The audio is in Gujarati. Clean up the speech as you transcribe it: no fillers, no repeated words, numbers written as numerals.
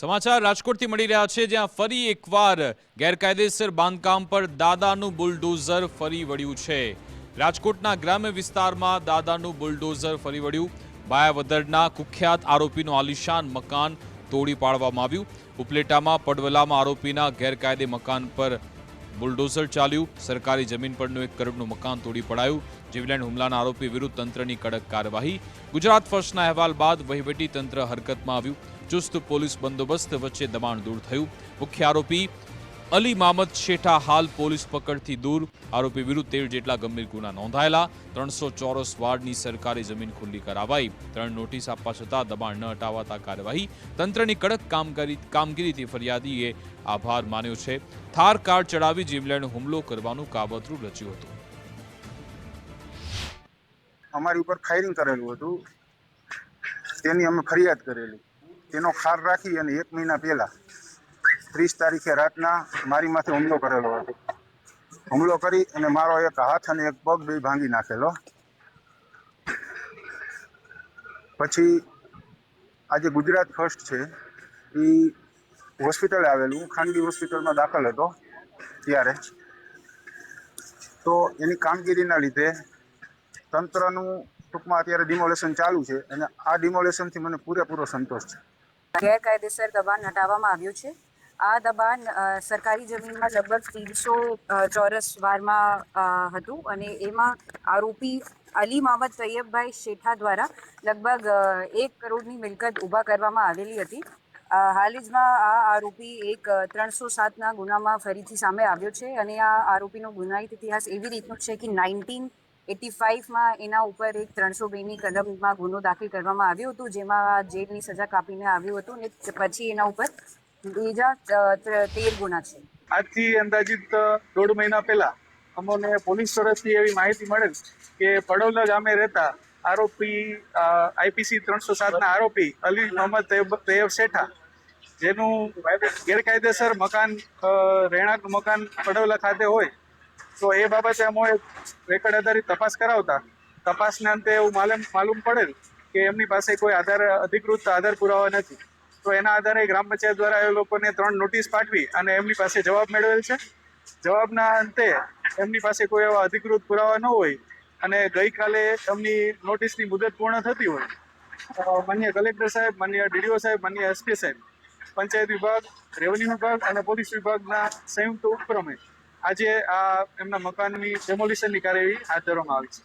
સમાચાર રાજકોટથી મળી રહ્યા છે, જ્યાં ફરી એકવાર ગેરકાયદેસર બાંધકામ પર દાદાનું બુલડોઝર ફરી વળ્યું છે। રાજકોટના ગ્રામ્ય વિસ્તારમાં દાદાનું બુલડોઝર ફરી વળ્યું। બાયાવદરના કુખ્યાત આરોપીનું આલિશાન મકાન તોડી પાડવામાં આવ્યું। ઉપલેટામાં પડવલામાં આરોપીના ગેરકાયદે મકાન પર બુલડોઝર ચાલ્યું। સરકારી જમીન પરનું 1 કરોડનું મકાન તોડી પડાયું। જીવલેણ હુમલાના આરોપી વિરુદ્ધ તંત્રની કડક કાર્યવાહી। ગુજરાત ફર્સ્ટના અહેવાલ બાદ વહીવટી તંત્ર હરકતમાં આવ્યું। ચુસ્ત પોલીસ બંદોબસ્ત વચ્ચે દબાણ દૂર થયું। મુખ્ય આરોપી અલી મામદ શેઠા હાલ પોલીસ પકડથી દૂર। આરોપી વિરુદ્ધ 13 જેટલા ગંભીર ગુના નોંધાયેલા। 300 ચોરસ વાર્ડની સરકારી જમીન ખુલ્લી કરાવાઈ। 3 નોટિસ આપવા છતાં દબાણ ન હટાવાતા કાર્યવાહી। તંત્રની કડક કામગીરીથી ફરિયાદીએ આભાર માન્યો છે। થાર કાર ચડાવી જીવલેણ હુમલો કરવાનું કાવતરું રચ્યું હતું। અમારી ઉપર ફાયરિંગ કરેલું હતું, તેની અમે ફરિયાદ કરેલી। તેનો ખાર રાખી અને 1 મહિના પહેલા 30 તારીખે રાતના મારી માથે હુમલો કરેલો હતો। હુમલો કરી અને મારો 1 હાથ અને 1 પગ બે ભાંગી નાખેલો। પછી આજે ગુજરાત ફર્સ્ટ છે એ હોસ્પિટલે આવેલું, ખાનગી હોસ્પિટલમાં દાખલ હતો ત્યારે। તો એની કામગીરીના લીધે તંત્રનું ટૂંકમાં અત્યારે ડિમોલેશન ચાલુ છે અને આ ડિમોલેશનથી મને પૂરેપૂરો સંતોષ છે। ગેરકાયદેસર દબાણ હટાવવામાં આવ્યું છે। આ દબાણ સરકારી જમીનમાં લગભગ 300 ચોરસ વારમાં હતું અને એમાં આરોપી અલી મામદ તૈયબભાઈ શેઠા દ્વારા લગભગ 1 કરોડની મિલકત ઊભા કરવામાં આવેલી હતી। હાલ જમાં આ આરોપી એક 307ના ગુનામાં ફરીથી સામે આવ્યો છે અને આ આરોપીનો ગુનાહિત ઇતિહાસ એવી રીતનો છે કે 1985માં એના ઉપર એક 302ની કલમમાં ગુનો દાખલ કરવામાં આવ્યો હતો, જેમાં જેલની સજા કાપીને આવ્યું હતું ને પછી એના ઉપર બીજા 13 ગુના છે। આજથી અંદાજિત 1.5 મહિના પહેલા અમને પોલીસ તરફથી એવી માહિતી મળેલ કે પડવલા ગામે રહેતા આરોપી IPC 307ના આરોપી અલી મોહમ્મદ તૈયબ શેઠા, જેનું ગેરકાયદેસર મકાન રહેણાંક મકાન પડવલા ખાતે હોય, તો એ બાબતે અમે રેકર્ડ આધારિત તપાસ કરાવતા તપાસના અંતે એવું માલુમ પડેલ કે એમની પાસે કોઈ અધિકૃત આધાર પુરાવા નથી। તો એના આધારે ગ્રામ પંચાયત દ્વારા એ લોકોને 3 નોટિસ પાઠવી અને એમની પાસે જવાબ મેળવેલ છે। જવાબના અંતે એમની પાસે કોઈ એવા અધિકૃત પુરાવા ન હોય અને ગઈકાલે એમની નોટિસની મુદત પૂર્ણ થતી હોય, માનનીય કલેક્ટર સાહેબ, માનનીય DDO સાહેબ, માનનીય SP સાહેબ, પંચાયત વિભાગ, રેવન્યુ વિભાગ અને પોલીસ વિભાગના સંયુક્ત ઉપક્રમે આજે આ એમના મકાનની ડેમોલિશનની કાર્યવાહી હાથ ધરવામાં આવી છે।